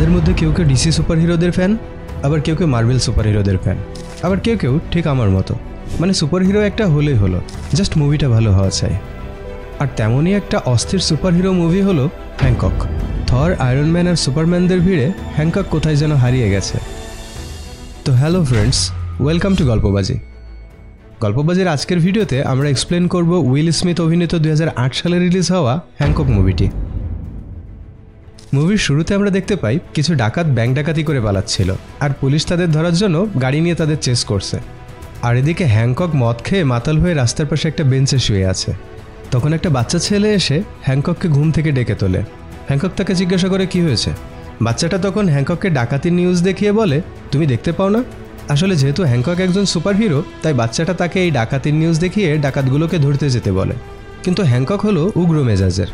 আমাদের মধ্যে কেউ কেউ ডিসি সুপার হিরোদের ফ্যান, আবার কেউ কেউ মার্বেল সুপার হিরোদের ফ্যান, আবার কেউ কেউ ঠিক আমার মতো, মানে সুপার হিরো একটা হলেই হলো, জাস্ট মুভিটা ভালো হওয়া চাই। আর তেমনই একটা অস্থির সুপার হিরো মুভি হলো হ্যাংকক। থর, আয়রন ম্যান আর সুপারম্যানদের ভিড়ে হ্যাংকক কোথায় যেন হারিয়ে গেছে। তো হ্যালো ফ্রেন্ডস, ওয়েলকাম টু গল্পবাজি। গল্পবাজির আজকের ভিডিওতে আমরা এক্সপ্লেন করব উইল স্মিথ অভিনীত 2008 সালে রিলিজ হওয়া হ্যাংকক মুভিটি। মুভির শুরুতে আমরা দেখতে পাই কিছু ডাকাত ব্যাংক ডাকাতি করে পালাচ্ছিল, আর পুলিশ তাদের ধরার জন্য গাড়ি নিয়ে তাদের চেস করছে। আর এদিকে হ্যাংকক মদ খেয়ে মাতাল হয়ে রাস্তার পাশে একটা বেঞ্চে শুয়ে আছে। তখন একটা বাচ্চা ছেলে এসে হ্যাংকককে ঘুম থেকে ডেকে তোলে। হ্যাংকক তাকে জিজ্ঞাসা করে কি হয়েছে। বাচ্চাটা তখন হ্যাংকককে ডাকাতির নিউজ দেখিয়ে বলে, তুমি দেখতে পাও না? আসলে যেহেতু হ্যাংকক একজন সুপার হিরো, তাই বাচ্চাটা তাকে এই ডাকাতির নিউজ দেখিয়ে ডাকাতগুলোকে ধরতে যেতে বলে। কিন্তু হ্যাংকক হলো উগ্র মেজাজের,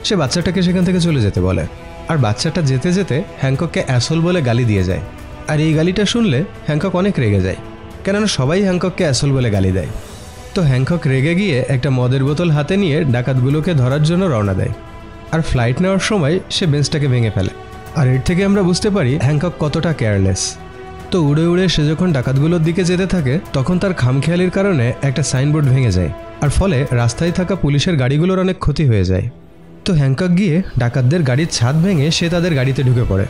সে বাচ্চাটাকে সেখান থেকে চলে যেতে বলে। আর বাচ্চাটা যেতে যেতে হ্যাংকককে অ্যাসোল বলে গালি দিয়ে যায়। আর এই গালিটা শুনলে হ্যাংকক অনেক রেগে যায়, কেননা সবাই হ্যাংকককে অ্যাসোল বলে গালি দেয়। তো হ্যাংকক রেগে গিয়ে একটা মদের বোতল হাতে নিয়ে ডাকাতগুলোকে ধরার জন্য রওনা দেয়। আর ফ্লাইট নেওয়ার সময় সে বেঞ্চটাকে ভেঙে ফেলে। আর এর থেকে আমরা বুঝতে পারি হ্যাংকক কতটা কেয়ারলেস। তো উড়ে উড়ে সে যখন ডাকাতগুলোর দিকে যেতে থাকে, তখন তার খামখেয়ালির কারণে একটা সাইনবোর্ড ভেঙে যায়, আর ফলে রাস্তায় থাকা পুলিশের গাড়িগুলোর অনেক ক্ষতি হয়ে যায়। তো হ্যাংকক গিয়ে ডাকাতদের গাড়ির ছাদ ভেঙে সে তাদের গাড়িতে ঢুকে পড়ে।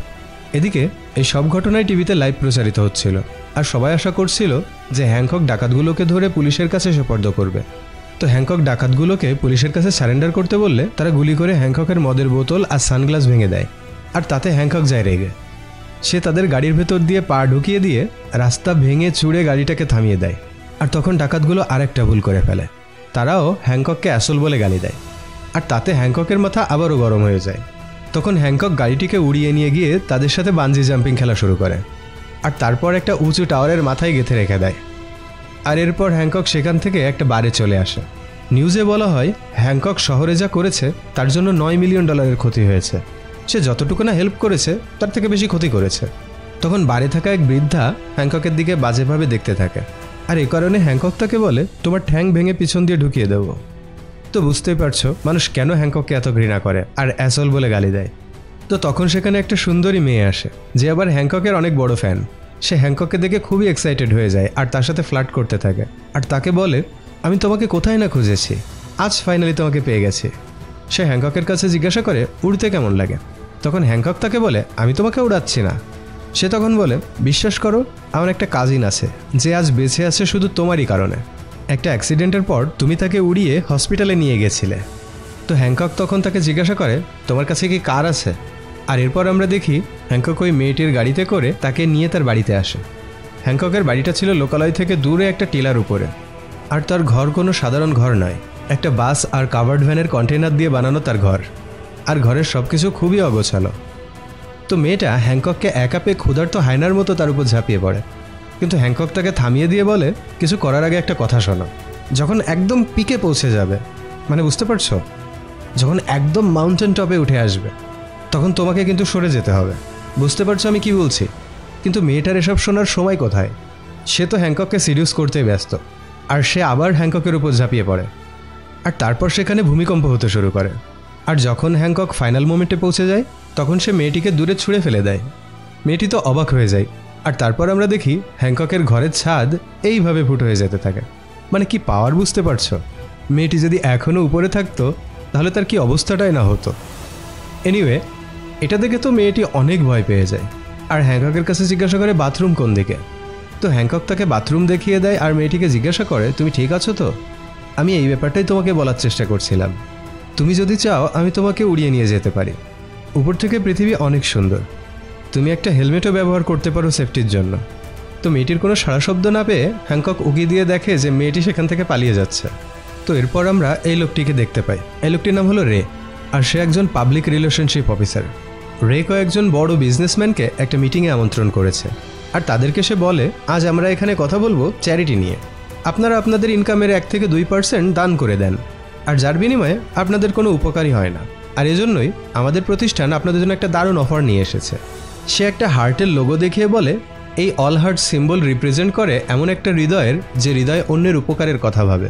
এদিকে এই সব ঘটনায় টিভিতে লাইভ প্রচারিত হচ্ছিল, আর সবাই আশা করছিল যে হ্যাংকক ডাকাতগুলোকে ধরে পুলিশের কাছে সোপর্দ করবে। তো হ্যাংকক ডাকাতগুলোকে পুলিশের কাছে সারেন্ডার করতে বললে তারা গুলি করে হ্যাংককের মদের বোতল আর সানগ্লাস ভেঙে দেয়। আর তাতে হ্যাংকক যায় রেগে। সে তাদের গাড়ির ভেতর দিয়ে পা ঢুকিয়ে দিয়ে রাস্তা ভেঙে চুড়ে গাড়িটাকে থামিয়ে দেয়। আর তখন ডাকাতগুলো আরেকটা ভুল করে ফেলে, তারাও হ্যাংকককে অ্যাসল বলে গালি দেয়। আর তাতে হ্যাংককের মাথা আবারও গরম হয়ে যায়। তখন হ্যাংকক গাড়িটিকে উড়িয়ে নিয়ে গিয়ে তাদের সাথে বানজি জাম্পিং খেলা শুরু করে, আর তারপর একটা উঁচু টাওয়ারের মাথায় গেঁথে রেখে দেয়। আর এরপর হ্যাংকক সেখান থেকে একটা বারে চলে আসে। নিউজে বলা হয় হ্যাংকক শহরে যা করেছে তার জন্য $9 মিলিয়ন ক্ষতি হয়েছে। সে যতটুকু না হেল্প করেছে তার থেকে বেশি ক্ষতি করেছে। তখন বারে থাকা এক বৃদ্ধা হ্যাংককের দিকে বাজেভাবে দেখতে থাকে, আর এ কারণে হ্যাংকক তাকে বলে, তোমার ঠ্যাং ভেঙে পিছন দিয়ে ঢুকিয়ে দেবো। তো বুঝতেই পারছো মানুষ কেন হ্যাংকককে এত ঘৃণা করে আর অ্যাসল বলে গালি দেয়। তো তখন সেখানে একটা সুন্দরী মেয়ে আসে, যে আবার হ্যাংককের অনেক বড় ফ্যান। সে হ্যাংকককে দেখে খুবই এক্সাইটেড হয়ে যায় আর তার সাথে ফ্লার্ট করতে থাকে। আর তাকে বলে, আমি তোমাকে কোথায় না খুঁজেছি, আজ ফাইনালি তোমাকে পেয়ে গেছি। সে হ্যাংককের কাছে জিজ্ঞাসা করে উড়তে কেমন লাগে। তখন হ্যাংকক তাকে বলে, আমি তোমাকে উড়াচ্ছি না। সে তখন বলে, বিশ্বাস করো, আমার একটা কাজিন আছে যে আজ বেঁচে আছে শুধু তোমারই কারণে। একটা অ্যাক্সিডেন্টের পর তুমি তাকে উড়িয়ে হসপিটালে নিয়ে গেছিলে। তো হ্যাংকক তখন তাকে জিজ্ঞাসা করে, তোমার কাছে কি কার আছে? আর এরপর আমরা দেখি হ্যাংকক ওই মেয়েটির গাড়িতে করে তাকে নিয়ে তার বাড়িতে আসে। হ্যাংককের বাড়িটা ছিল লোকালয় থেকে দূরে একটা টিলার উপরে। আর তার ঘর কোনো সাধারণ ঘর নয়, একটা বাস আর কাভার্ড ভ্যানের কন্টেনার দিয়ে বানানো তার ঘর। আর ঘরের সব কিছু খুবই অগোছালো। তো মেয়েটা হ্যাংকককে একা পেয়ে ক্ষুধার্ত হায়নার মতো তার উপর ঝাঁপিয়ে পড়ে। কিন্তু হ্যাংকক তাকে থামিয়ে দিয়ে বলে, কিছু করার আগে একটা কথা শোনো। যখন একদম পিকে পৌঁছে যাবে, মানে বুঝতে পারছো, যখন একদম মাউন্টেন টপে উঠে আসবে, তখন তোমাকে কিন্তু সরে যেতে হবে। বুঝতে পারছো আমি কি বলছি? কিন্তু মেয়েটার এসব শোনার সময় কোথায়? সে তো হ্যাংকককে সিরিয়াস করতেই ব্যস্ত। আর সে আবার হ্যাংককের উপর ঝাঁপিয়ে পড়ে। আর তারপর সেখানে ভূমিকম্প হতে শুরু করে। আর যখন হ্যাংকক ফাইনাল মোমেন্টে পৌঁছে যায়, তখন সে মেয়েটিকে দূরে ছুঁড়ে ফেলে দেয়। মেয়েটি তো অবাক হয়ে যায়। আর তারপর আমরা দেখি হ্যাংককের ঘরের ছাদ এইভাবে ফুটো হয়ে যেতে থাকে। মানে কি পাওয়ার, বুঝতে পারছো? মেয়েটি যদি এখনও উপরে থাকতো তাহলে তার কি অবস্থাটাই না হতো। এনিওয়ে, এটা দেখে তো মেয়েটি অনেক ভয় পেয়ে যায়। আর হ্যাংককের কাছে জিজ্ঞাসা করে বাথরুম কোন দিকে। তো হ্যাংকক তাকে বাথরুম দেখিয়ে দেয় আর মেয়েটিকে জিজ্ঞাসা করে, তুমি ঠিক আছো তো? আমি এই ব্যাপারটাই তোমাকে বলার চেষ্টা করছিলাম। তুমি যদি চাও আমি তোমাকে উড়িয়ে নিয়ে যেতে পারি। উপর থেকে পৃথিবী অনেক সুন্দর। তুমি একটা হেলমেটও ব্যবহার করতে পারো সেফটির জন্য। তো মেয়েটির কোনো সাড়া শব্দ না পেয়ে হ্যাংকক উকি দিয়ে দেখে যে মেয়েটি সেখান থেকে পালিয়ে যাচ্ছে। তো এরপর আমরা এই লোকটিকে দেখতে পাই। এই লোকটির নাম হলো রে, আর সে একজন পাবলিক রিলেশনশিপ অফিসার। রে কয়েকজন বড় বিজনেসম্যানকে একটা মিটিংয়ে আমন্ত্রণ করেছে। আর তাদেরকে সে বলে, আজ আমরা এখানে কথা বলবো চ্যারিটি নিয়ে। আপনারা আপনাদের ইনকামের 1 থেকে 2% দান করে দেন, আর যার বিনিময়ে আপনাদের কোনো উপকারই হয় না। আর এজন্যই আমাদের প্রতিষ্ঠান আপনাদের জন্য একটা দারুণ অফার নিয়ে এসেছে। সে একটা হার্টের লোগো দেখিয়ে বলে, এই অল হার্ট সিম্বল রিপ্রেজেন্ট করে এমন একটা হৃদয়ের যে হৃদয় অন্যের উপকারের কথা ভাবে।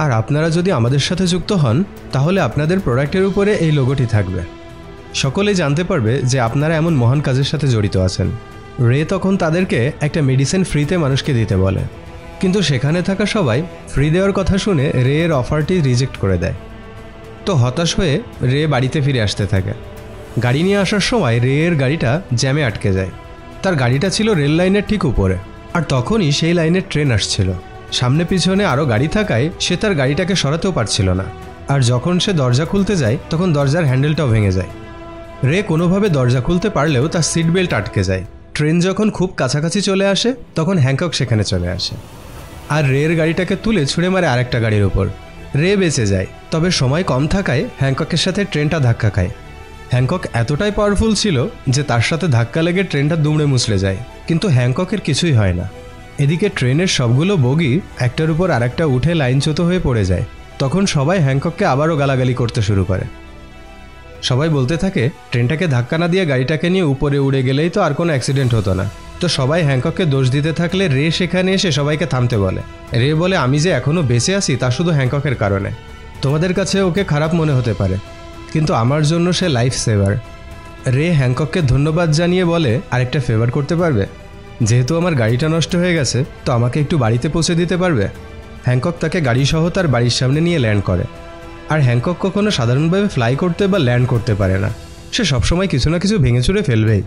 আর আপনারা যদি আমাদের সাথে যুক্ত হন তাহলে আপনাদের প্রোডাক্টের উপরে এই লোগোটি থাকবে। সকলেই জানতে পারবে যে আপনারা এমন মহান কাজের সাথে জড়িত আছেন। রে তখন তাদেরকে একটা মেডিসিন ফ্রিতে মানুষকে দিতে বলে, কিন্তু সেখানে থাকা সবাই ফ্রি দেওয়ার কথা শুনে রে এর অফারটি রিজেক্ট করে দেয়। তো হতাশ হয়ে রে বাড়িতে ফিরে আসতে থাকে। গাড়ি নিয়ে আসার সময় রে এর গাড়িটা জ্যামে আটকে যায়। তার গাড়িটা ছিল রেল লাইনের ঠিক উপরে, আর তখনই সেই লাইনের ট্রেন আসছিল। সামনে পিছনে আরও গাড়ি থাকায় সে তার গাড়িটাকে সরাতেও পারছিল না, আর যখন সে দরজা খুলতে যায় তখন দরজার হ্যান্ডেলটাও ভেঙে যায়। রে কোনোভাবে দরজা খুলতে পারলেও তার সিট বেল্ট আটকে যায়। ট্রেন যখন খুব কাছাকাছি চলে আসে তখন হ্যাংকক সেখানে চলে আসে, আর রের গাড়িটাকে তুলে ছুঁড়ে মারে আরেকটা গাড়ির উপর। রে বেঁচে যায়, তবে সময় কম থাকায় হ্যাংককের সাথে ট্রেনটা ধাক্কা খায়। হ্যাংকক এতটাই পাওয়ারফুল ছিল যে তার সাথে ধাক্কা লেগে ট্রেনটা দুমড়ে মুচড়ে যায়, কিন্তু হ্যাংককের কিছুই হয় না। এদিকে ট্রেনের সবগুলো বগি একটার উপর আরেকটা উঠে লাইনচ্যুত হয়ে পড়ে যায়। তখন সবাই হ্যাংকককে আবারও গালাগালি করতে শুরু করে। সবাই বলতে থাকে ট্রেনটাকে ধাক্কা না দিয়ে গাড়িটাকে নিয়ে উপরে উড়ে গেলেই তো আর কোনো অ্যাক্সিডেন্ট হতো না। তো সবাই হ্যাংকককে দোষ দিতে থাকলে রে সেখানে এসে সবাইকে থামতে বলে। রে বলে, আমি যে এখনও বেঁচে আছি তা শুধু হ্যাংককের কারণে। তোমাদের কাছে ওকে খারাপ মনে হতে পারে, কিন্তু আমার জন্য সে লাইফ সেভার। রে হ্যাংকককে ধন্যবাদ জানিয়ে বলে, আরেকটা ফেভার করতে পারবে? যেহেতু আমার গাড়িটা নষ্ট হয়ে গেছে, তো আমাকে একটু বাড়িতে পৌঁছে দিতে পারবে? হ্যাংকক তাকে গাড়িসহ তার বাড়ির সামনে নিয়ে ল্যান্ড করে। আর হ্যাংকক কখনো সাধারণভাবে ফ্লাই করতে বা ল্যান্ড করতে পারে না, সে সবসময় কিছু না কিছু ভেঙে চুরে ফেলবেই।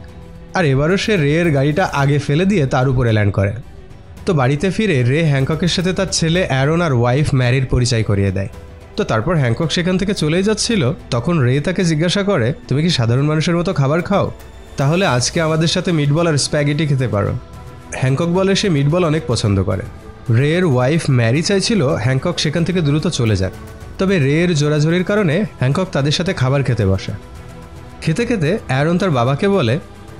আর এবারও সে রের গাড়িটা আগে ফেলে দিয়ে তার উপরে ল্যান্ড করে। তো বাড়িতে ফিরে রে হ্যাংককের সাথে তার ছেলে অ্যারন আর ওয়াইফ ম্যারির পরিচয় করিয়ে দেয়। তো তারপর হ্যাংকক সেখান থেকে চলেই যাচ্ছিল, তখন রে তাকে জিজ্ঞাসা করে, তুমি কি সাধারণ মানুষের মতো খাবার খাও? তাহলে আজকে আমাদের সাথে মিটবল আর স্প্যাগেটি খেতে পারো। হ্যাংকক বলে সে মিটবল অনেক পছন্দ করে। রের ওয়াইফ ম্যারি চাইছিল হ্যাংকক সেখান থেকে দ্রুত চলে যাক, তবে রের জোরাজোরির কারণে হ্যাংকক তাদের সাথে খাবার খেতে বসে। খেতে খেতে অ্যারন তার বাবাকে বলে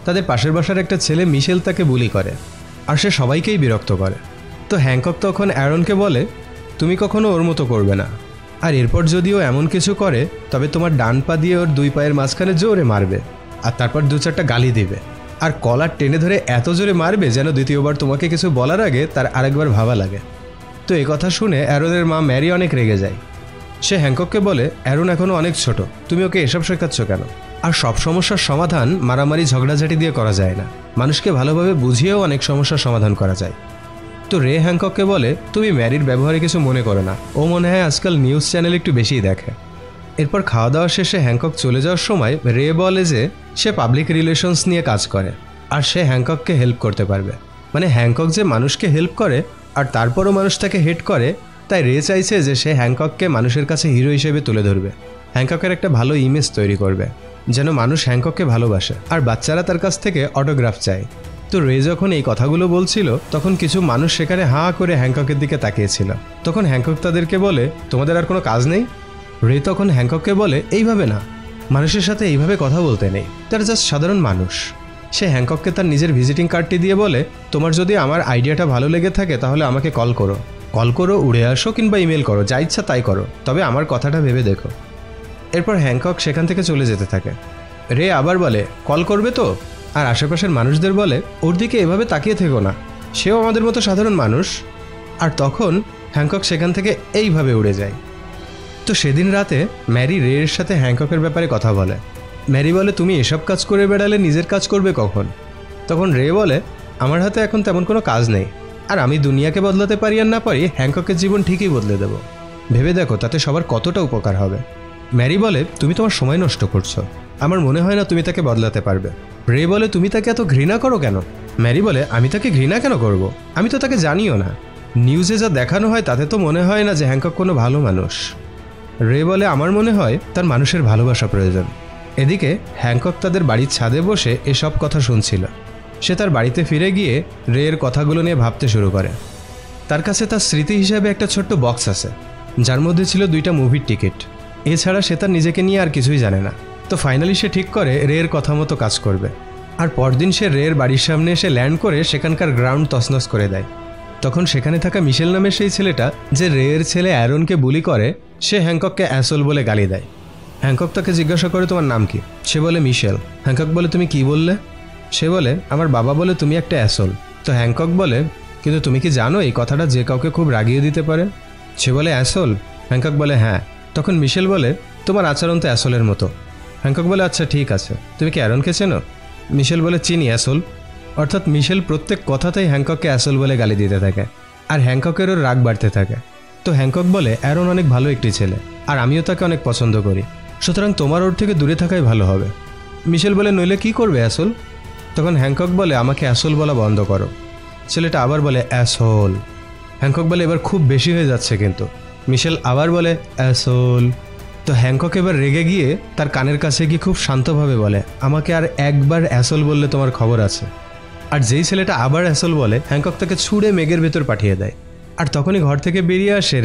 তাদের পাশের বাসার একটা ছেলে মিশেল তাকে বুলি করে, আর সে সবাইকেই বিরক্ত করে। তো হ্যাংকক তখন অ্যারনকে বলে, তুমি কখনো ওর মতো করবে না, আর এরপর যদিও এমন কিছু করে তবে তোমার ডান পা দিয়ে ওর দুই পায়ের মাঝখানে জোরে মারবে, আর তারপর দু চারটা গালি দিবে, আর কলার টেনে ধরে এত জোরে মারবে যেন দ্বিতীয়বার তোমাকে কিছু বলার আগে তার আরেকবার ভাবা লাগে। তো এই কথা শুনে অ্যারনের মা ম্যারি অনেক রেগে যায়। সে হ্যাংকককে বলে, অ্যারন এখনও অনেক ছোট, তুমি ওকে এসব শেখাচ্ছ কেন? আর সব সমস্যার সমাধান মারামারি ঝগড়াঝাটি দিয়ে করা যায় না, মানুষকে ভালোভাবে বুঝিয়েও অনেক সমস্যার সমাধান করা যায়। তো রে হ্যাংকককে বলে, তুমি ম্যারির ব্যবহারে কিছু মনে করো না, ও মনে হয় আজকাল নিউজ চ্যানেল একটু বেশিই দেখে। এরপর খাওয়া দাওয়া শেষে হ্যাংকক চলে যাওয়ার সময় রে বলে যে সে পাবলিক রিলেশনস নিয়ে কাজ করে, আর সে হ্যাংকককে হেল্প করতে পারবে। মানে হ্যাংকক যে মানুষকে হেল্প করে আর তারপরও মানুষ তাকে হেট করে, তাই রে চাইছে যে সে হ্যাংকককে মানুষের কাছে হিরো হিসেবে তুলে ধরবে, হ্যাংককের একটা ভালো ইমেজ তৈরি করবে, যেন মানুষ হ্যাংকককে ভালোবাসে আর বাচ্চারা তার কাছ থেকে অটোগ্রাফ চায়। তো রে যখন এই কথাগুলো বলছিল তখন কিছু মানুষ সেখানে হাঁ করে হ্যাংককের দিকে তাকিয়েছিল। তখন হ্যাংকক তাদেরকে বলে, তোমাদের আর কোনো কাজ নেই? রে তখন হ্যাংকককে বলে, এইভাবে না, মানুষের সাথে এইভাবে কথা বলতে নেই, তারা জাস্ট সাধারণ মানুষ। সে হ্যাংকককে তার নিজের ভিজিটিং কার্ডটি দিয়ে বলে, তোমার যদি আমার আইডিয়াটা ভালো লেগে থাকে তাহলে আমাকে কল করো, উড়ে আসো কিংবা ইমেল করো, যা ইচ্ছা তাই করো, তবে আমার কথাটা ভেবে দেখো। এরপর হ্যাংকক সেখান থেকে চলে যেতে থাকে। রে আবার বলে, কল করবে তো? আর আশেপাশের মানুষদের বলে, ওর দিকে এভাবে তাকিয়ে থেকো না, সেও আমাদের মতো সাধারণ মানুষ। আর তখন হ্যাংকক সেখান থেকে এইভাবে উড়ে যায়। তো সেদিন রাতে ম্যারি রের সাথে হ্যাংককের ব্যাপারে কথা বলে। ম্যারি বলে, তুমি এসব কাজ করে বেড়ালে নিজের কাজ করবে কখন? তখন রে বলে, আমার হাতে এখন তেমন কোনো কাজ নেই, আর আমি দুনিয়াকে বদলাতে পারি আর না পারি হ্যাংককের জীবন ঠিকই বদলে দেব, ভেবে দেখো তাতে সবার কতটা উপকার হবে। ম্যারি বলে, তুমি তোমার সময় নষ্ট করছো, আমার মনে হয় না তুমি তাকে বদলাতে পারবে। রে বলে, তুমি তাকে এত ঘৃণা করো কেন? ম্যারি বলে, আমি তাকে ঘৃণা কেন করব? আমি তো তাকে জানিও না, নিউজে যা দেখানো হয় তাতে তো মনে হয় না যে হ্যাংকক কোনো ভালো মানুষ। রে বলে, আমার মনে হয় তার মানুষের ভালোবাসা প্রয়োজন। এদিকে হ্যাংকক তাদের বাড়ির ছাদে বসে এসব কথা শুনছিল। সে তার বাড়িতে ফিরে গিয়ে রের কথাগুলো নিয়ে ভাবতে শুরু করে। তার কাছে তার স্মৃতি হিসাবে একটা ছোট্ট বক্স আছে, যার মধ্যে ছিল 2টা মুভির টিকিট। এছাড়া সে তার নিজেকে নিয়ে আর কিছুই জানে না। তো ফাইনালি সে ঠিক করে রের কথা মতো কাজ করবে। আর পরদিন সে রের বাড়ির সামনে এসে ল্যান্ড করে সেখানকার গ্রাউন্ড তছনছ করে দেয়। তখন সেখানে থাকা মিশেল নামের সেই ছেলেটা, যে রের ছেলে অ্যারনকে বুলি করে, সে হ্যাংকককে অ্যাসল বলে গালি দেয়। হ্যাংকক তাকে জিজ্ঞাসা করে, তোমার নাম কি? সে বলে, মিশেল। হ্যাংকক বলে, তুমি কি বললে? সে বলে, আমার বাবা বলে তুমি একটা অ্যাসল। তো হ্যাংকক বলে, কিন্তু তুমি কি জানো এই কথাটা যে কাউকে খুব রাগিয়ে দিতে পারে? সে বলে, অ্যাসল? হ্যাংকক বলে, হ্যাঁ। তখন মিশেল বলে, তোমার আচরণ তো অ্যাসলের মতো। হ্যাংকক বলে আচ্ছা ঠিক আছে, তুমি কি অ্যারনকে চেনো? মিশেল বলে চিনি, অ্যাসল। অর্থাৎ মিশেল প্রত্যেক কথাতেই হ্যাংকককে অ্যাসল বলে গালি দিতে থাকে, আর হ্যাংককেরও রাগ বাড়তে থাকে। তো হ্যাংকক বলে অ্যারন অনেক ভালো একটি ছেলে, আর আমিও তাকে অনেক পছন্দ করি, সুতরাং তোমার ওর থেকে দূরে থাকাই ভালো হবে। মিশেল বলে নইলে কি করবে অ্যাসল? তখন হ্যাংকক বলে আমাকে অ্যাসল বলা বন্ধ করো। ছেলেটা আবার বলে অ্যাসল। হ্যাংকক বলে এবার খুব বেশি হয়ে যাচ্ছে কিন্তু। মিশেল আবার বলে অ্যাসল। তো হ্যাংকক এবার রেগে গিয়ে তার কানের কাছে গিয়ে খুব শান্তভাবে বলে আমাকে আর একবার অ্যাসল বললে তোমার খবর আছে। আর যেই ছেলেটা আবার অ্যাসল বলে, হ্যাংকক তাকে ছুঁড়ে মেঘের ভেতর পাঠিয়ে দেয়। আর তখনই ঘর থেকে বেরিয়ে আসে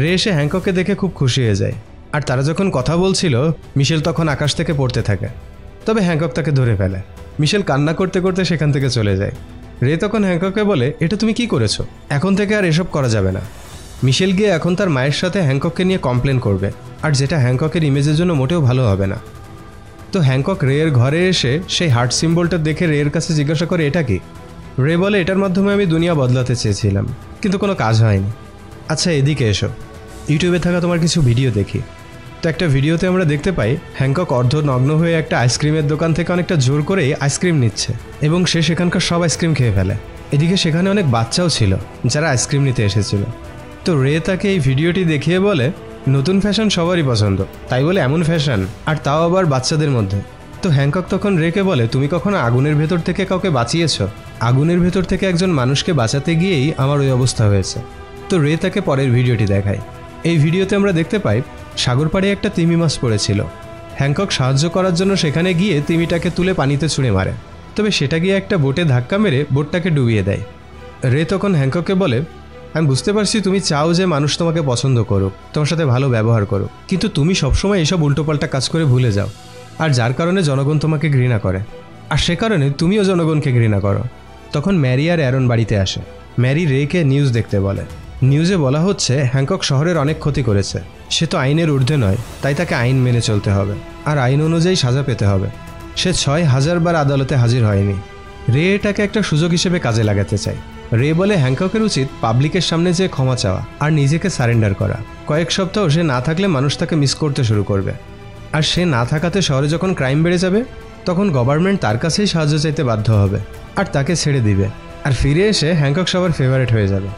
রে এসে হ্যাংকককে দেখে খুব খুশি হয়ে যায়। আর তারা যখন কথা বলছিল, মিশেল তখন আকাশ থেকে পড়তে থাকে, তবে হ্যাংকক তাকে ধরে ফেলে। মিশেল কান্না করতে করতে সেখান থেকে চলে যায়। রে তখন হ্যাংকককে বলে এটা তুমি কি করেছো, এখন থেকে আর এসব করা যাবে না। মিশেল গিয়ে এখন তার মায়ের সাথে হ্যাংকককে নিয়ে কমপ্লেন করবে, আর যেটা হ্যাংককের ইমেজের জন্য মোটেও ভালো হবে না। তো হ্যাংকক রেয়ের ঘরে এসে সেই হার্ট সিম্বলটা দেখে রেয়ের কাছে জিজ্ঞাসা করে এটা কি। রে বলে এটার মাধ্যমে আমি দুনিয়া বদলাতে চেয়েছিলাম, কিন্তু কোনো কাজ হয়নি। আচ্ছা এদিকে এসো, ইউটিউবে থাকা তোমার কিছু ভিডিও দেখি। তো একটা ভিডিওতে আমরা দেখতে পাই হ্যাংকক অর্ধনগ্ন হয়ে একটা আইসক্রিমের দোকান থেকে অনেকটা জোর করেই আইসক্রিম নিচ্ছে, এবং সে সেখানকার সব আইসক্রিম খেয়ে ফেলে। এদিকে সেখানে অনেক বাচ্চাও ছিল যারা আইসক্রিম নিতে এসেছিল। তো রে তাকে এই ভিডিওটি দেখিয়ে বলে নতুন ফ্যাশন সবারই পছন্দ, তাই বলে এমন ফ্যাশন, আর তাও আবার বাচ্চাদের মধ্যে। তো হ্যাংকক তখন রেকে বলে তুমি কখনো আগুনের ভেতর থেকে কাউকে বাঁচিয়েছো? আগুনের ভেতর থেকে একজন মানুষকে বাঁচাতে গিয়েই আমার ওই অবস্থা হয়েছে। তো রে তাকে পরের ভিডিওটি দেখায়। এই ভিডিওতে আমরা দেখতে পাই সাগর পাড়ে একটা তিমি মাছ পড়েছিল। হ্যাংকক সাহায্য করার জন্য সেখানে গিয়ে তিমিটাকে তুলে পানিতে ছুঁড়ে মারে, তবে সেটা গিয়ে একটা বোটে ধাক্কা মেরে বোটটাকে ডুবিয়ে দেয়। রে তখন হ্যাংকককে বলে আমি বুঝতে পারছি তুমি চাও যে মানুষ তোমাকে পছন্দ করুক, তোমার সাথে ভালো ব্যবহার করুক, কিন্তু তুমি সবসময় এসব উল্টোপাল্টা কাজ করে ভুলে যাও, আর যার কারণে জনগণ তোমাকে ঘৃণা করে, আর সে কারণে তুমিও জনগণকে ঘৃণা করো। তখন ম্যারি আর অ্যারন বাড়িতে আসে। ম্যারি রেকে নিউজ দেখতে বলে। নিউজে বলা হচ্ছে হ্যাংকক শহরের অনেক ক্ষতি করেছে, সে তো আইনের ঊর্ধ্বে নয়, তাই তাকে আইন মেনে চলতে হবে, আর আইন অনুযায়ী সাজা পেতে হবে। সে 6000 বার আদালতে হাজির হয়নি। রে এটাকে একটা সুযোগ হিসেবে কাজে লাগাতে চায়। রে বলে হ্যাংককের উচিত পাবলিকের সামনে যেয়ে ক্ষমা চাওয়া আর নিজেকে সারেন্ডার করা। কয়েক সপ্তাহ সে না থাকলে মানুষ তাকে মিস করতে শুরু করবে, আর সে না থাকাতে শহরে যখন ক্রাইম বেড়ে যাবে তখন গভর্নমেন্ট তার কাছেই সাহায্য চাইতে বাধ্য হবে আর তাকে ছেড়ে দিবে, আর ফিরে এসে হ্যাংকক সবার ফেভারিট হয়ে যাবে।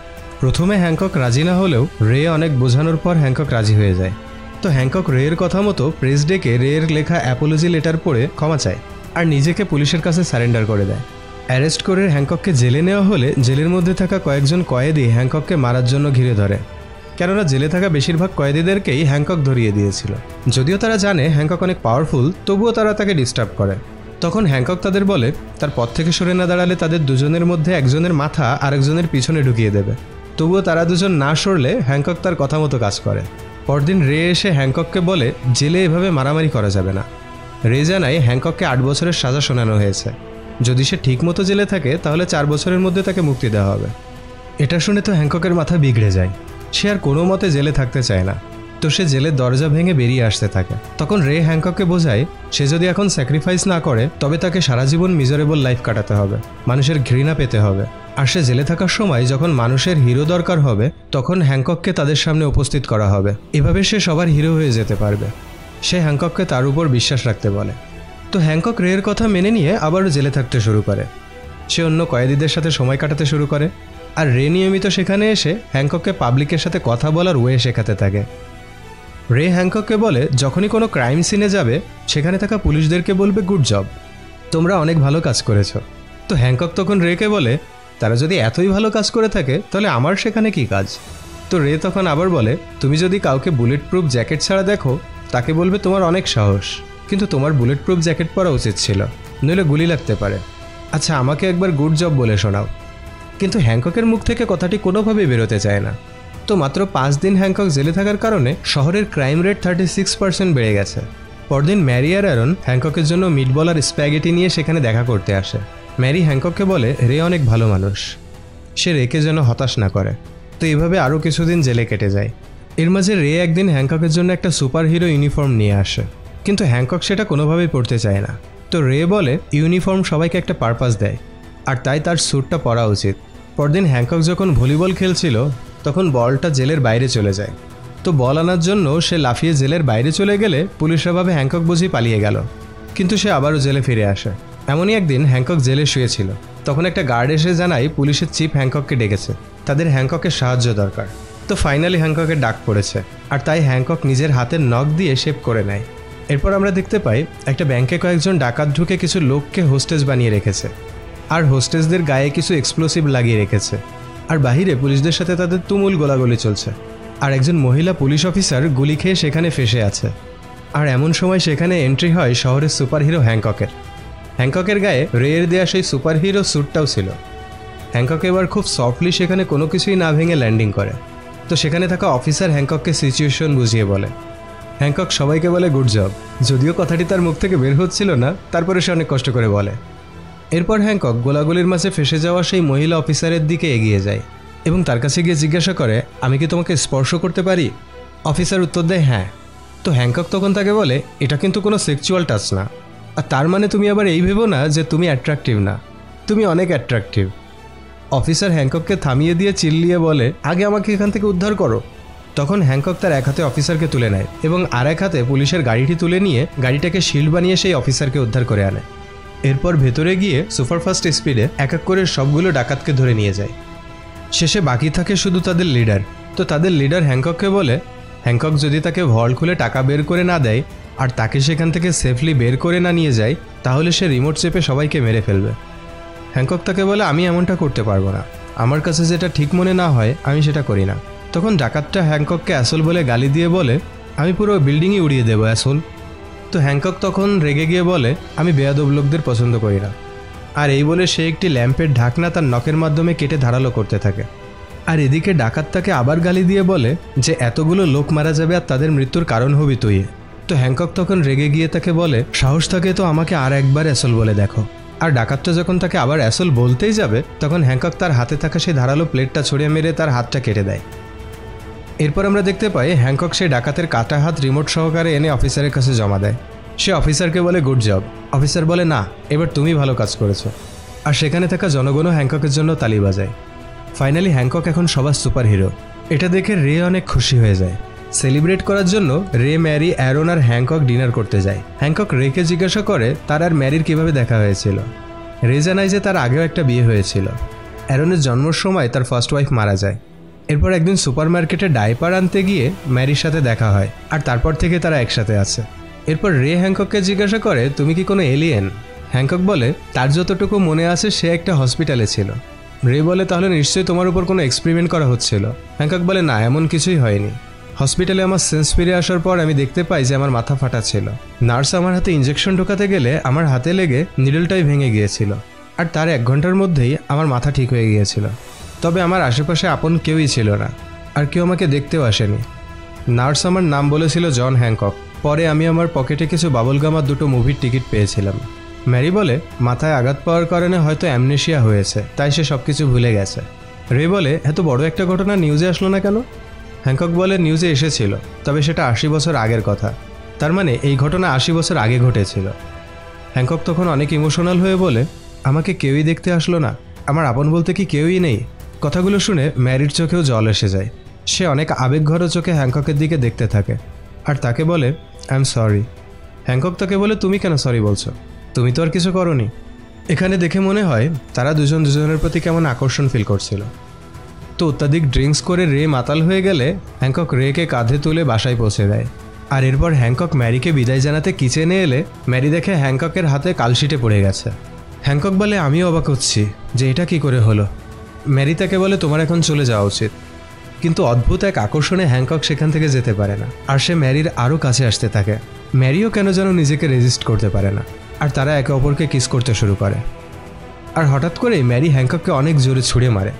প্রথমে হ্যাংকক রাজি না হলেও রে অনেক বোঝানোর পর হ্যাংকক রাজি হয়ে যায়। তো হ্যাংকক রেয়ের কথা মতো প্রেস ডেকে রেয়ের লেখা অ্যাপোলজি লেটার পড়ে ক্ষমা চায় আর নিজেকে পুলিশের কাছে সারেন্ডার করে দেয়। অ্যারেস্ট করে হ্যাংকককে জেলে নেওয়া হলে জেলের মধ্যে থাকা কয়েকজন কয়েদি হ্যাংকককে মারার জন্য ঘিরে ধরে, কেননা জেলে থাকা বেশিরভাগ কয়েদিদেরকেই হ্যাংকক ধরিয়ে দিয়েছিল। যদিও তারা জানে হ্যাংকক অনেক পাওয়ারফুল, তবুও তারা তাকে ডিস্টার্ব করে। তখন হ্যাংকক তাদের বলে তার পথ থেকে সরে না দাঁড়ালে তাদের দুজনের মধ্যে একজনের মাথা আরেকজনের পিছনে ঢুকিয়ে দেবে। তবুও তারা দুজন না সরলে হ্যাংকক তার কথা মতো কাজ করে। পরদিন রে এসে হ্যাংকককে বলে জেলে এভাবে মারামারি করা যাবে না। রে জানায় হ্যাংকককে 8 বছরের সাজা শোনানো হয়েছে, যদি সে ঠিকমতো জেলে থাকে তাহলে 4 বছরের মধ্যে তাকে মুক্তি দেওয়া হবে। এটা শুনে তো হ্যাংককের মাথা বিগড়ে যায়, সে আর কোনো মতে জেলে থাকতে চায় না। তো সে জেলের দরজা ভেঙে বেরিয়ে আসতে থাকে। তখন রে হ্যাংকককে বোঝায় সে যদি এখন স্যাক্রিফাইস না করে তবে তাকে সারা জীবন মিজারেবল লাইফ কাটাতে হবে, মানুষের ঘৃণা পেতে হবে, আর সে জেলে থাকার সময় যখন মানুষের হিরো দরকার হবে তখন হ্যাংকককে তাদের সামনে উপস্থিত করা হবে। এভাবে সে সবার হিরো হয়ে যেতে পারবে। সে হ্যাংকককে তার উপর বিশ্বাস রাখতে বলে। তো হ্যাংকক রেয়ের কথা মেনে নিয়ে আবারও জেলে থাকতে শুরু করে। সে অন্য কয়েদিদের সাথে সময় কাটাতে শুরু করে, আর রে নিয়মিত সেখানে এসে হ্যাংকককে পাবলিকের সাথে কথা বলার ওয়ে শেখাতে থাকে। রে হ্যাংকককে বলে যখনই কোনো ক্রাইম সিনে যাবে সেখানে থাকা পুলিশদেরকে বলবে গুড জব, তোমরা অনেক ভালো কাজ করেছো। তো হ্যাংকক তখন রেকে বলে তারা যদি এতই ভালো কাজ করে থাকে তাহলে আমার সেখানে কি কাজ। তো রে তখন আবার বলে তুমি যদি কাউকে বুলেট প্রুফ জ্যাকেট ছাড়া দেখো তাকে বলবে তোমার অনেক সাহস, কিন্তু তোমার বুলেট প্রুফ জ্যাকেট পরা উচিত ছিল, নইলে গুলি লাগতে পারে। আচ্ছা আমাকে একবার গুড জব বলে শোনাও। কিন্তু হ্যাংককের মুখ থেকে কথাটি কোনোভাবেই বেরোতে চায় না। তো মাত্র 5 দিন হ্যাংকক জেলে থাকার কারণে শহরের ক্রাইম রেট 36% বেড়ে গেছে। পরদিন ম্যারি আর অ্যারন হ্যাংককের জন্য মিটবল আর স্প্যাগেটি নিয়ে সেখানে দেখা করতে আসে। ম্যারি হ্যাংকককে বলে রে অনেক ভালো মানুষ, সে রেকে যেন হতাশ না করে। তো এইভাবে আরও কিছুদিন জেলে কেটে যায়। এর মাঝে রে একদিন হ্যাংককের জন্য একটা সুপার হিরো ইউনিফর্ম নিয়ে আসে, কিন্তু হ্যাংকক সেটা কোনোভাবেই পরতে চায় না। তো রে বলে ইউনিফর্ম সবাইকে একটা পারপাস দেয়, আর তাই তার স্যুটটা পরা উচিত। পরদিন হ্যাংকক যখন ভলিবল খেলছিল তখন বলটা জেলের বাইরে চলে যায়। তো বল আনার জন্য সে লাফিয়ে জেলের বাইরে চলে গেলে পুলিশরা ভাবে হ্যাংকক বুঝি পালিয়ে গেল, কিন্তু সে আবারও জেলে ফিরে আসে। এমনই একদিন হ্যাংকক জেলে শুয়েছিল, তখন একটা গার্ড এসে জানায় পুলিশের চিফ হ্যাংকককে ডেকেছে, তাদের হ্যাংককের সাহায্য দরকার। তো ফাইনালি হ্যাংককের ডাক পড়েছে, আর তাই হ্যাংকক নিজের হাতের নখ দিয়ে শেভ করে নেয়। এরপর আমরা দেখতে পাই একটা ব্যাংকে কয়েকজন ডাকাত ঢুকে কিছু লোককে হোস্টেজ বানিয়ে রেখেছে, আর হোস্টেজদের গায়ে কিছু এক্সপ্লোসিভ লাগিয়ে রেখেছে, আর বাহিরে পুলিশদের সাথে তাদের তুমুল গোলাগুলি চলছে। আর একজন মহিলা পুলিশ অফিসার গুলি খেয়ে সেখানে ফেসে আছে। আর এমন সময় সেখানে এন্ট্রি হয় শহরের সুপারহিরো হ্যাংককের। হ্যাংককের গায়ে রেয়ের দেয়া সেই সুপারহিরো স্যুটটাও ছিল। হ্যাংকক এবার খুব সফটলি সেখানে কোনো কিছুই না ভেঙে ল্যান্ডিং করে। তো সেখানে থাকা অফিসার হ্যাংকককে সিচুয়েশন বুঝিয়ে বলে। হ্যাংকক সবাইকে বলে গুড জব, যদিও কথাটি তার মুখ থেকে বের হচ্ছিল না, তারপরে সে অনেক কষ্ট করে বলে। এরপর হ্যাংকক গোলাগুলির মাঝে ফেসে যাওয়া সেই মহিলা অফিসারের দিকে এগিয়ে যায় এবং তার কাছে গিয়ে জিজ্ঞাসা করে, আমি কি তোমাকে স্পর্শ করতে পারি? অফিসার উত্তর দেয় হ্যাঁ। তো হ্যাংকক তখন তাকে বলে, এটা কিন্তু কোনো সেক্সুয়াল টাচ না, আর তার মানে তুমি আবার এই ভেবো না যে তুমি অ্যাট্রাকটিভ না, তুমি অনেক অ্যাট্রাকটিভ। অফিসার হ্যাংকককে থামিয়ে দিয়ে চিল্লিয়ে বলে, আগে আমাকে এখান থেকে উদ্ধার করো। তখন হ্যাংকক তার এক হাতে অফিসারকে তুলে নেয় এবং আর এক হাতে পুলিশের গাড়িটি তুলে নিয়ে গাড়িটাকে শিল্ড বানিয়ে সেই অফিসারকে উদ্ধার করে আনে। এরপর ভেতরে গিয়ে সুপারফাস্ট স্পিডে এক এক করে সবগুলো ডাকাতকে ধরে নিয়ে যায়। শেষে বাকি থাকে শুধু তাদের লিডার। তো তাদের লিডার হ্যাংকককে বলে, হ্যাংকক যদি তাকে ভল্ট খুলে টাকা বের করে না দেয় আর তাকে সেখান থেকে সেফলি বের করে না নিয়ে যায়, তাহলে সে রিমোট চেপে সবাইকে মেরে ফেলবে। হ্যাংকক তাকে বলে, আমি এমনটা করতে পারবো না, আমার কাছে যেটা ঠিক মনে না হয় আমি সেটা করি না। তখন ডাকাতটা হ্যাংকককে অ্যাসল বলে গালি দিয়ে বলে, আমি পুরো বিল্ডিংই উড়িয়ে দেবো অ্যাসল। তো হ্যাংকক তখন রেগে গিয়ে বলে, আমি বেয়াদব লোকদের পছন্দ করি না। আর এই বলে সে একটি ল্যাম্পের ঢাকনা তার নখের মাধ্যমে কেটে ধারালো করতে থাকে। আর এদিকে ডাকাত তাকে আবার গালি দিয়ে বলে যে এতগুলো লোক মারা যাবে আর তাদের মৃত্যুর কারণ হবি তুই। তো হ্যাংকক তখন রেগে গিয়ে তাকে বলে, সাহস থাকে তো আমাকে আর একবার অ্যাসল বলে দেখো। আর ডাকাতটা যখন তাকে আবার অ্যাসল বলতেই যাবে, তখন হ্যাংকক তার হাতে থাকা সেই ধারালো প্লেটটা ছড়িয়ে মেরে তার হাতটা কেটে দেয়। এরপর আমরা দেখতে পাই হ্যাংকক সেই ডাকাতের কাটা হাত রিমোট সহকারে এনে অফিসারের কাছে জমা দেয়। সে অফিসারকে বলে গুড জব। অফিসার বলে, না, এবার তুমি ভালো কাজ করেছো। আর সেখানে থাকা জনগণও হ্যাংককের জন্য তালি বাজায়। ফাইনালি হ্যাংকক এখন সবার সুপার হিরো। এটা দেখে রে অনেক খুশি হয়ে যায়। সেলিব্রেট করার জন্য রে, ম্যারি, অ্যারন আর হ্যাংকক ডিনার করতে যায়। হ্যাংকক রেকে জিজ্ঞাসা করে তার আর ম্যারির কিভাবে দেখা হয়েছিল। রে জানায় যে তার আগেও একটা বিয়ে হয়েছিল। অ্যারনের জন্মের সময় তার ফার্স্ট ওয়াইফ মারা যায়। এরপর একদিন সুপার মার্কেটে ডাইপার আনতে গিয়ে ম্যারির সাথে দেখা হয়, আর তারপর থেকে তারা একসাথে আছে। এরপর রে হ্যাংকককে জিজ্ঞাসা করে, তুমি কি কোনো এলিয়েন? হ্যাংকক বলে তার যতটুকু মনে আছে সে একটা হসপিটালে ছিল। রে বলে, তাহলে নিশ্চয়ই তোমার উপর কোনো এক্সপেরিমেন্ট করা হচ্ছিল। হ্যাংকক বলে, না, এমন কিছুই হয়নি। হসপিটালে আমার সেন্স ফিরে আসার পর আমি দেখতে পাই যে আমার মাথা ফাটা ছিল। নার্স আমার হাতে ইঞ্জেকশন ঢোকাতে গেলে আমার হাতে লেগে নিডলটাই ভেঙে গিয়েছিল, আর তার 1 ঘন্টার মধ্যেই আমার মাথা ঠিক হয়ে গিয়েছিল। তবে আমার আশেপাশে আপন কেউই ছিল না, আর কেউ আমাকে দেখতেও আসেনি। নার্স আমার নাম বলেছিল জন হ্যাংকক। পরে আমি আমার পকেটে কিছু বাবলগাম আর 2টো মুভির টিকিট পেয়েছিলাম। ম্যারি বলে, মাথায় আঘাত পাওয়ার কারণে হয়তো অ্যামনেশিয়া হয়েছে, তাই সে সব কিছু ভুলে গেছে। রে বলে, এত বড় একটা ঘটনা নিউজে আসলো না কেন? হ্যাংকক বলে, নিউজে এসেছিল, তবে সেটা 80 বছর আগের কথা। তার মানে এই ঘটনা 80 বছর আগে ঘটেছিল। হ্যাংকক তখন অনেক ইমোশনাল হয়ে বলে, আমাকে কেউই দেখতে আসলো না, আমার আপন বলতে কি কেউই নেই? কথাগুলো শুনে ম্যারির চোখেও জল এসে যায়। সে অনেক আবেগঘন চোখে হ্যাংককের দিকে দেখতে থাকে আর তাকে বলে, আই এম সরি। হ্যাংকক তাকে বলে, তুমি কেন সরি বলছো? তুমি তো আর কিছু করোনি। এখানে দেখে মনে হয় তারা দুজন দুজনের প্রতি কেমন আকর্ষণ ফিল করছিল। তো অত্যাধিক ড্রিঙ্কস করে রে মাতাল হয়ে গেলে হ্যাংকক রেকে কাঁধে তুলে বাসায় পৌঁছে দেয়। আর এরপর হ্যাংকক ম্যারিকে বিদায় জানাতে কিচেনে এলে ম্যারি দেখে হ্যাংককের হাতে কালশিটে পড়ে গেছে। হ্যাংকক বলে, আমিও অবাক হচ্ছি যে এটা কি করে হলো। ম্যারি তাকে বলে, তোমার এখন চলে যাওয়া উচিত। কিন্তু অদ্ভুত এক আকর্ষণে হ্যাংকক সেখান থেকে যেতে পারে না, আর সে ম্যারির আরও কাছে আসতে থাকে। ম্যারিও কেন যেন নিজেকে রেজিস্ট করতে পারে না, আর তারা একে অপরকে কিস করতে শুরু করে। আর হঠাৎ করেই ম্যারি হ্যাংকককে অনেক জোরে ছুঁড়ে মারে,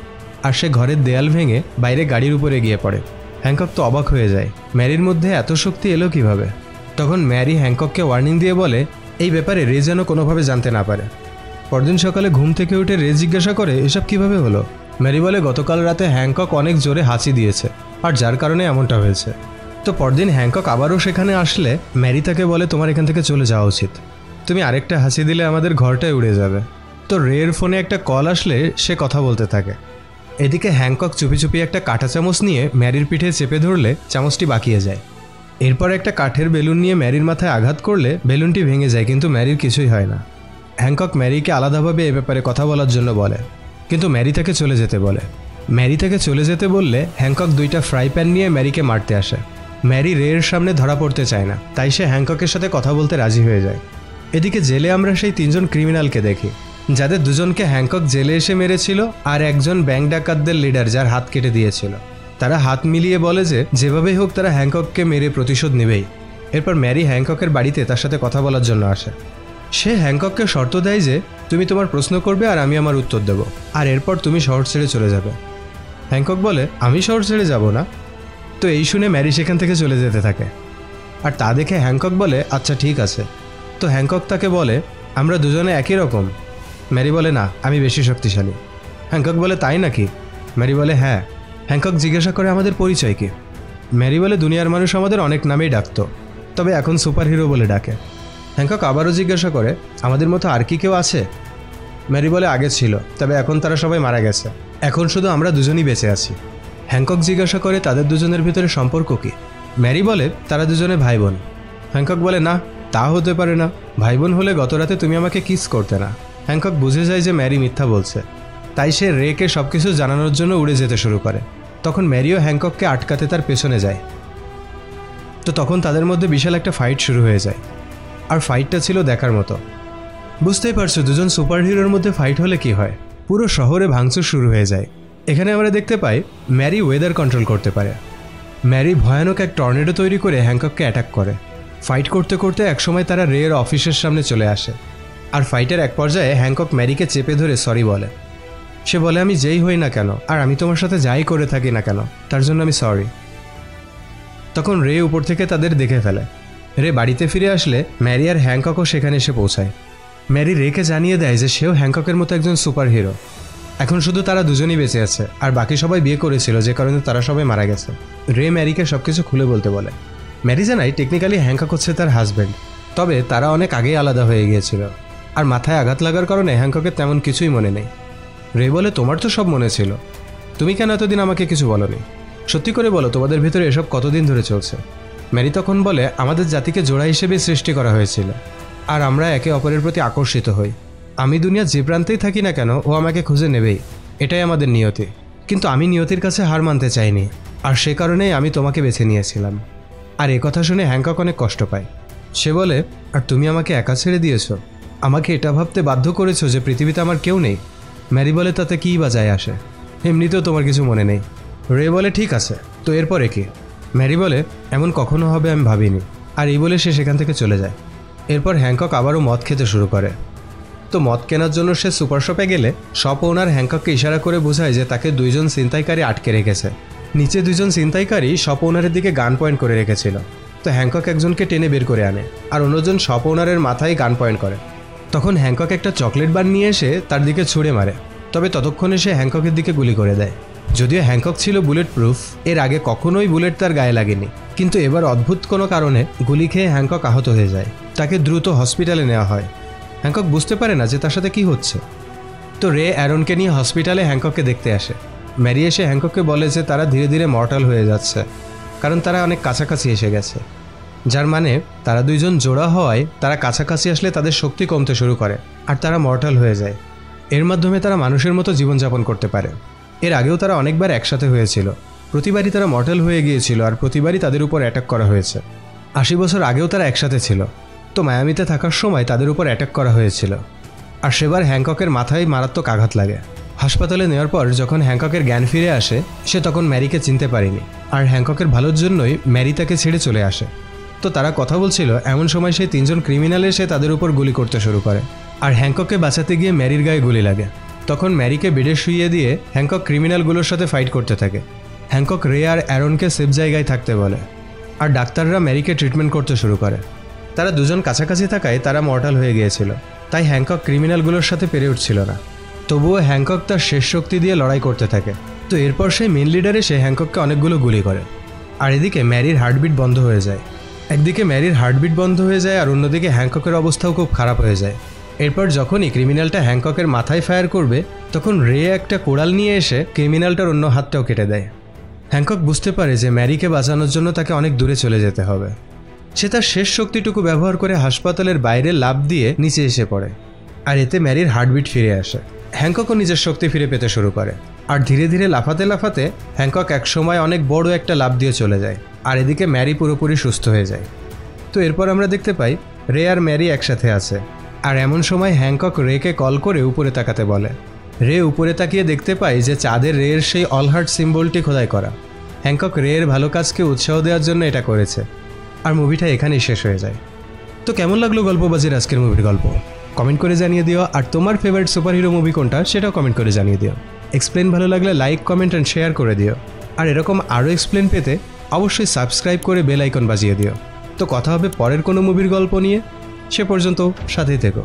আর সে ঘরের দেয়াল ভেঙে বাইরে গাড়ির উপরে গিয়ে পড়ে। হ্যাংকক তো অবাক হয়ে যায়, ম্যারির মধ্যে এত শক্তি এলো কিভাবে। তখন ম্যারি হ্যাংকককে ওয়ার্নিং দিয়ে বলে, এই ব্যাপারে রে যেন কোনোভাবে জানতে না পারে। পরদিন সকালে ঘুম থেকে উঠে রে জিজ্ঞাসা করে, এসব কিভাবে হলো? ম্যারি বলে, গতকাল রাতে হ্যাংকক অনেক জোরে হাঁচি দিয়েছে, আর যার কারণে এমনটা হয়েছে। তো পরদিন হ্যাংকক আবারও সেখানে আসলে ম্যারি তাকে বলে, তোমার এখান থেকে চলে যাওয়া উচিত, তুমি আরেকটা হাঁচি দিলে আমাদের ঘরটাই উড়ে যাবে। তো রের ফোনে একটা কল আসলে সে কথা বলতে থাকে। এদিকে হ্যাংকক চুপি চুপি একটা কাঁটা চামচ নিয়ে ম্যারির পিঠে চেপে ধরলে চামচটি বাঁকিয়ে যায়। এরপর একটা কাঠের বেলুন নিয়ে ম্যারির মাথায় আঘাত করলে বেলুনটি ভেঙে যায়, কিন্তু ম্যারির কিছুই হয় না। হ্যাংকক ম্যারিকে আলাদাভাবে এ ব্যাপারে কথা বলার জন্য বলে, কিন্তু ম্যারি তাকে চলে যেতে বলে। ম্যারি তাকে চলে যেতে বললে হ্যাংকক 2টা ফ্রাই প্যান নিয়ে ম্যারিকে মারতে আসে। ম্যারি রের সামনে ধরা পড়তে চায় না, তাই সে হ্যাংককের সাথে কথা বলতে রাজি হয়ে যায়। এদিকে জেলে আমরা সেই 3জন ক্রিমিনালকে দেখি, যাদের 2জনকে হ্যাংকক জেলে এসে মেরেছিল, আর একজন ব্যাংক ডাকাতদের লিডার যার হাত কেটে দিয়েছিল। তারা হাত মিলিয়ে বলে যে যেভাবেই হোক তারা হ্যাংকককে মেরে প্রতিশোধ নেবেই। এরপর ম্যারি হ্যাংককের বাড়িতে তার সাথে কথা বলার জন্য আসে। সে হ্যাংকককে শর্ত দেয় যে তুমি তোমার প্রশ্ন করবে আর আমি আমার উত্তর দেব, আর এরপর তুমি শহর ছেড়ে চলে যাবে। হ্যাংকক বলে আমি শহর ছেড়ে যাব না। তো এই শুনে ম্যারি সেখান থেকে চলে যেতে থাকে, আর তা দেখে হ্যাংকক বলে আচ্ছা ঠিক আছে। তো হ্যাংকক তাকে বলে আমরা 2জনে একই রকম। ম্যারি বলে না, আমি বেশি শক্তিশালী। হ্যাংকক বলে তাই নাকি? ম্যারি বলে হ্যাঁ। হ্যাংকক জিজ্ঞাসা করে আমাদের পরিচয় কি? ম্যারি বলে দুনিয়ার মানুষ আমাদের অনেক নামেই ডাকত, তবে এখন সুপার হিরো বলে ডাকে। হ্যাংকক আবারও জিজ্ঞাসা করে আমাদের মতো আর কি কেউ আছে? ম্যারি বলে আগে ছিল, তবে এখন তারা সবাই মারা গেছে, এখন শুধু আমরা 2জনই বেঁচে আছি। হ্যাংকক জিজ্ঞাসা করে তাদের 2জনের ভিতরে সম্পর্ক কি? ম্যারি বলে তারা 2জনে ভাই বোন। হ্যাংকক বলে না, তা হতে পারে না, ভাই বোন হলে গত রাতে তুমি আমাকে কিস করতে না। হ্যাংকক বুঝে যায় যে ম্যারি মিথ্যা বলছে, তাই সে রেকে সবকিছু জানানোর জন্য উড়ে যেতে শুরু করে। তখন ম্যারিও হ্যাংকককে আটকাতে তার পেছনে যায়। তো তখন তাদের মধ্যে বিশাল একটা ফাইট শুরু হয়ে যায়, আর ফাইটটা ছিল দেখার মতো। বুঝতেই পারছো 2জন সুপার হিরোর মধ্যে ফাইট হলে কি হয়, পুরো শহরে ভাঙচুর শুরু হয়ে যায়। এখানে আমরা দেখতে পাই ম্যারি ওয়েদার কন্ট্রোল করতে পারে। ম্যারি ভয়ানক এক টর্নেডো তৈরি করে হ্যাংকককে অ্যাটাক করে। ফাইট করতে করতে একসময় তারা রের অফিসের সামনে চলে আসে, আর ফাইটের এক পর্যায়ে হ্যাংকক ম্যারিকে চেপে ধরে সরি বলে। সে বলে আমি যেই হই না কেন, আর আমি তোমার সাথে যাই করে থাকি না কেন, তার জন্য আমি সরি। তখন রে উপর থেকে তাদের দেখে ফেলে। রে বাড়িতে ফিরে আসলে ম্যারি আর হ্যাংককও সেখানে এসে পৌঁছায়। ম্যারি রেকে জানিয়ে দেয় যে সেও হ্যাংককের মতো একজন সুপার হিরো। এখন শুধু তারা 2জনই বেঁচে আছে, আর বাকি সবাই বিয়ে করেছিল, যে কারণে তারা সবাই মারা গেছে। রে ম্যারিকে সবকিছু খুলে বলতে বলে। ম্যারি জানায় টেকনিক্যালি হ্যাংকক হচ্ছে তার হাজব্যান্ড, তবে তারা অনেক আগেই আলাদা হয়ে গিয়েছিল, আর মাথায় আঘাত লাগার কারণে হ্যাংককের তেমন কিছুই মনে নেই। রে বলে তোমার তো সব মনে ছিল, তুমি কেন এতদিন আমাকে কিছু বলোনি? সত্যি করে বলো তোমাদের ভিতরে এসব কতদিন ধরে চলছে? ম্যারি তখন বলে আমাদের জাতিকে জোড়া হিসেবে সৃষ্টি করা হয়েছিল, আর আমরা একে অপরের প্রতি আকর্ষিত হই। আমি দুনিয়া যে প্রান্তেই থাকি না কেন ও আমাকে খুঁজে নেবেই, এটাই আমাদের নিয়তি। কিন্তু আমি নিয়তির কাছে হার মানতে চাইনি, আর সে কারণেই আমি তোমাকে বেছে নিয়েছিলাম। আর এ কথা শুনে হ্যাংকক অনেক কষ্ট পায়। সে বলে আর তুমি আমাকে একা ছেড়ে দিয়েছো, আমাকে এটা ভাবতে বাধ্য করেছো যে পৃথিবীতে আমার কেউ নেই। ম্যারি বলে তাতে কী বা যায় আসে, এমনিতেও তোমার কিছু মনে নেই। রে বলে ঠিক আছে, তো এরপরে কি? ম্যারি বলে এমন কখনো হবে আমি ভাবিনি, আর এই বলে সে সেখান থেকে চলে যায়। এরপর হ্যাংকক আবারও মদ খেতে শুরু করে। তো মদ কেনার জন্য সে সুপার শপে গেলে শপ ওনার হ্যাংকককে ইশারা করে বোঝায় যে তাকে 2জন ছিনতাইকারী আটকে রেখেছে। নিচে 2জন ছিনতাইকারী শপ ওনারের দিকে গান পয়েন্ট করে রেখেছিল। তো হ্যাংকক একজনকে টেনে বের করে আনে, আর অন্যজন শপ ওনারের মাথায় গান পয়েন্ট করে। তখন হ্যাংকক একটা চকলেট বার নিয়ে এসে তার দিকে ছুঁড়ে মারে, তবে ততক্ষণে সে হ্যাংককের দিকে গুলি করে দেয়। যদিও হ্যাংকক ছিল বুলেট প্রুফ, এর আগে কখনোই বুলেট তার গায়ে লাগেনি, কিন্তু এবার অদ্ভুত কোনো কারণে গুলি খেয়ে হ্যাংকক আহত হয়ে যায়। তাকে দ্রুত হসপিটালে নেওয়া হয়। হ্যাংকক বুঝতে পারে না যে তার সাথে কী হচ্ছে। তো রে অ্যারনকে নিয়ে হসপিটালে হ্যাংকককে দেখতে আসে। ম্যারি এসে হ্যাংকককে বলে যে তারা ধীরে ধীরে মর্টাল হয়ে যাচ্ছে, কারণ তারা অনেক কাছাকাছি এসে গেছে। যার মানে তারা 2জন জোড়া হওয়ায় তারা কাছাকাছি আসলে তাদের শক্তি কমতে শুরু করে, আর তারা মর্টাল হয়ে যায়। এর মাধ্যমে তারা মানুষের মতো জীবনযাপন করতে পারে। এর আগেও তারা অনেকবার একসাথে হয়েছিল, প্রতিবারই তারা মর্টাল হয়ে গিয়েছিল, আর প্রতিবারই তাদের উপর অ্যাটাক করা হয়েছে। 80 বছর আগেও তারা একসাথে ছিল। তো মায়ামিতে থাকার সময় তাদের উপর অ্যাটাক করা হয়েছিল, আর সেবার হ্যাংককের মাথায় মারাত্মক আঘাত লাগে। হাসপাতালে নেওয়ার পর যখন হ্যাংককের জ্ঞান ফিরে আসে, সে তখন ম্যারিকে চিনতে পারেনি, আর হ্যাংককের ভালোর জন্যই ম্যারি তাকে ছেড়ে চলে আসে। তো তারা কথা বলছিল, এমন সময় সেই 3জন ক্রিমিনাল এসে তাদের উপর গুলি করতে শুরু করে, আর হ্যাংকককে বাঁচাতে গিয়ে ম্যারির গায়ে গুলি লাগে। তখন ম্যারিকে বেডে শুইয়ে দিয়ে হ্যাংকক ক্রিমিনালগুলোর সাথে ফাইট করতে থাকে। হ্যাংকক রে আর অ্যারনকে সেফ জায়গায় থাকতে বলে, আর ডাক্তাররা ম্যারিকে ট্রিটমেন্ট করতে শুরু করে। তারা 2জন কাছাকাছি থাকায় তারা মর্টাল হয়ে গিয়েছিল, তাই হ্যাংকক ক্রিমিনালগুলোর সাথে পেরে উঠছিল না। তবুও হ্যাংকক তার শেষ শক্তি দিয়ে লড়াই করতে থাকে। তো এরপর সেই মেন লিডার এসে হ্যাংকককে অনেকগুলো গুলি করে, আর এদিকে ম্যারির হার্টবিট বন্ধ হয়ে যায়। একদিকে ম্যারির হার্টবিট বন্ধ হয়ে যায়, আর অন্যদিকে হ্যাংককের অবস্থাও খুব খারাপ হয়ে যায়। এরপর যখনই ক্রিমিনালটা হ্যাংককের মাথায় ফায়ার করবে তখন রে একটা কোড়াল নিয়ে এসে ক্রিমিনালটার অন্য হাতটাও কেটে দেয়। হ্যাংকক বুঝতে পারে যে ম্যারিকে বাঁচানোর জন্য তাকে অনেক দূরে চলে যেতে হবে। সে তার শেষ শক্তিটুকু ব্যবহার করে হাসপাতালের বাইরে লাফ দিয়ে নিচে এসে পড়ে, আর এতে ম্যারির হার্টবিট ফিরে আসে। হ্যাংককও নিজের শক্তি ফিরে পেতে শুরু করে, আর ধীরে ধীরে লাফাতে লাফাতে হ্যাংকক একসময় অনেক বড় একটা লাফ দিয়ে চলে যায়, আর এদিকে ম্যারি পুরোপুরি সুস্থ হয়ে যায়। তো এরপর আমরা দেখতে পাই রে আর ম্যারি একসাথে আছে, আর এমন সময় হ্যাংকক রেকে কল করে উপরে তাকাতে বলে। রে উপরে তাকিয়ে দেখতে পায় যে চাঁদের রের সেই অল হার্ট সিম্বলটি খোদাই করা। হ্যাংকক রের ভালো কাজকে উৎসাহ দেওয়ার জন্য এটা করেছে। আর মুভিটা এখানেই শেষ হয়ে যায়। তো কেমন লাগলো গল্পবাজির আজকের মুভির গল্প কমেন্ট করে জানিয়ে দিও, আর তোমার ফেভারিট সুপারহিরো মুভি কোনটা সেটাও কমেন্ট করে জানিয়ে দিও। এক্সপ্লেন ভালো লাগলে লাইক, কমেন্ট অ্যান্ড শেয়ার করে দিও, আর এরকম আরও এক্সপ্লেন পেতে অবশ্যই সাবস্ক্রাইব করে বেল আইকন বাজিয়ে দিও। তো কথা হবে পরের কোনো মুভির গল্প নিয়ে, সে পর্যন্ত সাথেই থেকো।